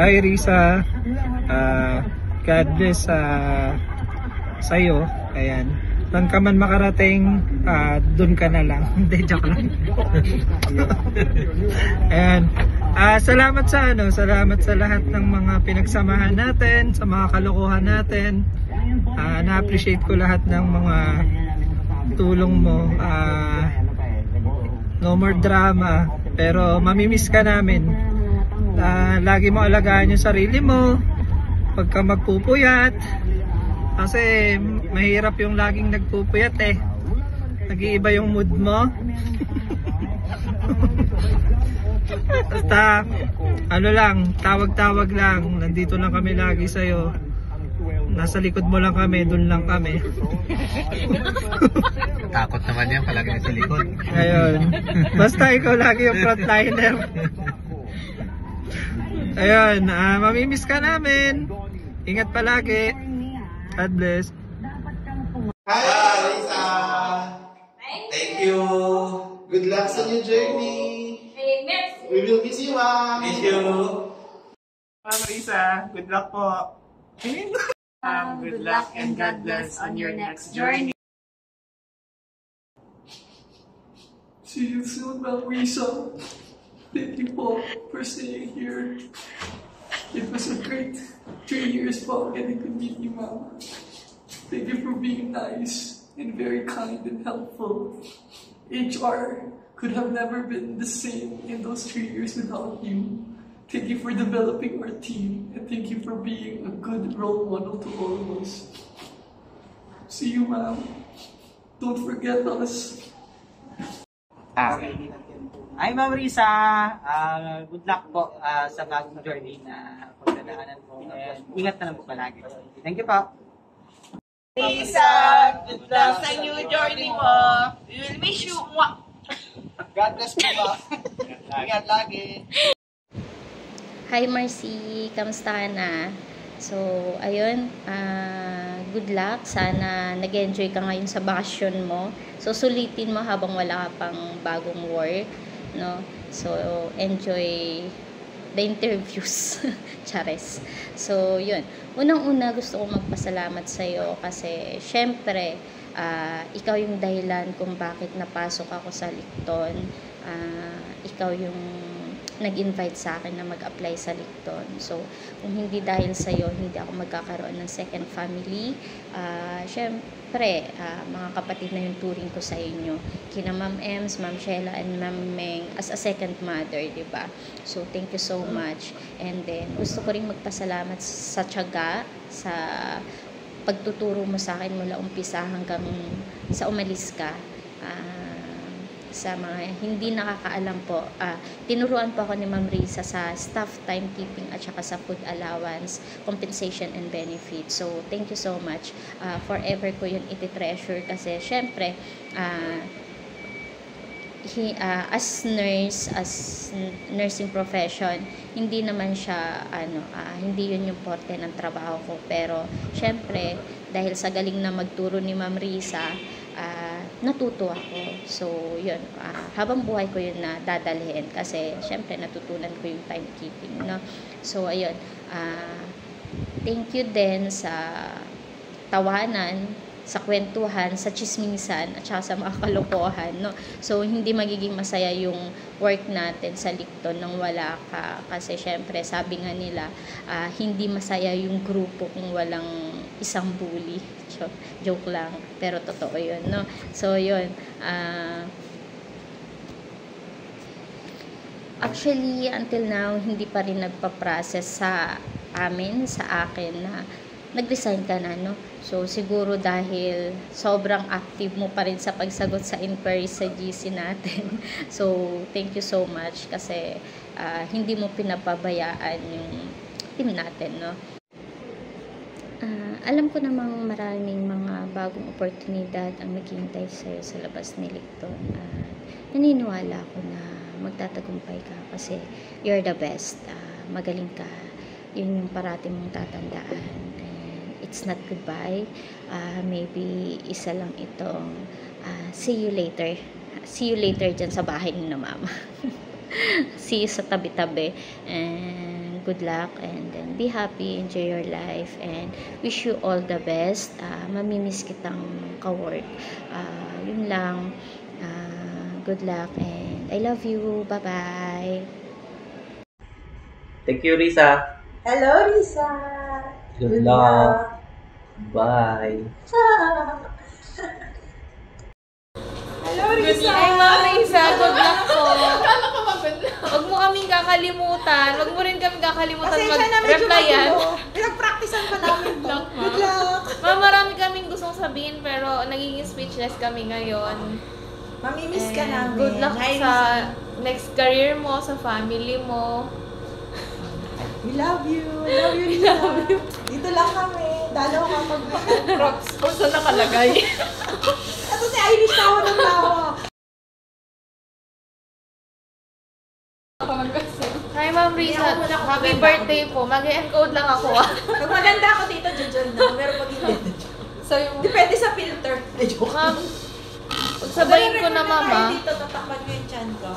Hi Risa, God bless sa'yo. Ayan, saan ka man makarating, dun ka na lang. Hindi, joke lang. Ayan, salamat salamat sa lahat ng mga pinagsamahan natin, sa mga kalokohan natin. Na-appreciate ko lahat ng mga tulong mo. No more drama, pero mamimiss ka namin. Lagi mo alagaan yung sarili mo pagka magpupuyat, kasi mahirap yung laging nagpupuyat eh. Nag-iiba yung mood mo. Basta ano lang, tawag-tawag lang, nandito lang kami lagi sa'yo. Nasa likod mo lang kami, dun lang kami. Takot naman yan, palagi sa likod. Ayun. Basta ikaw lagi yung frontliner. Ayun, mamimiss ka namin. Ingat palagi. God bless. Hi, Lisa! Thank you! Good luck sa new journey! We will miss you, Ma'am! Miss you! Ma'am Risa, good luck po. Good luck and God bless on your next journey. See you soon, Ma'am Risa. Thank you po for staying here. It was a great 3 years po getting to meet you, Ma'am. Thank you for being nice and very kind and helpful. HR could have never been the same in those 3 years without you. Thank you for developing our team, and thank you for being a good role model to all of us. See you, Ma'am. Don't forget us. Hi, Ma'am Risa. Good luck po sa bagong journey na pagdadaanan po. And ingat na lang po palagi. Thank you po. Risa, good luck sa new journey mo. We will miss you. God bless po po. Ingat lagi. Hi Marcy, kamusta ka na? So, ayun, good luck. Sana nag-enjoy ka ngayon sa bakasyon mo. So, sulitin mo habang wala ka pang bagong work, no? So, enjoy the interviews. Chares. So, yun. Unang-una, gusto ko magpasalamat sa'yo kasi, syempre, ikaw yung dahilan kung bakit napasok ako sa Licton. Ikaw yung nag-invite sa akin na mag-apply sa Licton. So, kung hindi dahil sa'yo, hindi ako magkakaroon ng second family. Syempre, mga kapatid na yung turing ko sa inyo. Kina Ma'am Ems, Ma'am Sheila, and Ma'am Meng as a second mother, diba? So, thank you so much. And then, gusto ko rin magpasalamat sa tiyaga, sa pagtuturo mo sa akin mula umpisa hanggang sa umalis ka. Sa mga hindi nakakaalam po, tinuruan po ako ni Ma'am Risa sa staff timekeeping at saka sa food allowance, compensation and benefits. So, thank you so much. Forever ko yun iti-treasure kasi syempre, as nurse, as nursing profession, hindi naman siya, hindi yun yung porte ng trabaho ko. Pero, syempre, dahil sa galing na magturo ni Ma'am Risa, natuto ako. So, yun. Habang buhay ko yun na dadalhin kasi, syempre, natutunan ko yung timekeeping, no? So, ayun. Thank you din sa tawanan, sa kwentuhan, sa chismisan, at saka sa mga kalokohan, no? So, hindi magiging masaya yung work natin sa Licton nang wala ka. Kasi, syempre, sabi nga nila, hindi masaya yung grupo kung walang isang bully. Joke lang, pero totoo yun, no? So, yun. Actually, until now, hindi pa rin nagpa-process sa akin na nag-resign ka na, no? So, siguro dahil sobrang active mo pa rin sa pagsagot sa inquiry sa GC natin. So, thank you so much kasi hindi mo pinapabayaan yung team natin, no? Alam ko namang maraming mga bagong oportunidad ang naghihintay sa'yo sa labas ni Licton. Naniniwala ako na magtatagumpay ka kasi you're the best. Magaling ka. Yun yung parati mong tatandaan. And it's not goodbye. Maybe isa lang itong see you later. See you later dyan sa bahay ni na mama. See you sa tabi-tabi. And good luck and then be happy, enjoy your life, and wish you all the best. Mamimiss kitang ka-work. Yun lang. Good luck and I love you. Bye-bye. Thank you, Risa. Hello, Risa. Good luck. Bye. Hello, Risa. Ay, Marisa, good luck po. Huwag mo kaming kakalimutan. Huwag mo rin kaming kakalimutan mag-replyan. Pinag-practicean pa namin to. Good luck. Marami kaming gustong sabihin pero nagiging speechless kami ngayon. Mamimiss ka And namin. good luck Hi, sa Risa. next career mo, sa family mo. We love you. We love you, Risa. Dito lang kami. Dalaw ka pag Crocs ko sa nakalagay. Ito si Irish tawa ng tawa. Hi, Ma'am Risa. Happy birthday po. Mag-encode lang ako. Pag maganda ako dito, Jojon na. Pero pag hindi, So, yung... depende sa filter. Ay, joke. Ma'am, pagsabayin ko na, Mama. Dito, tatakpan ko yung chan ko.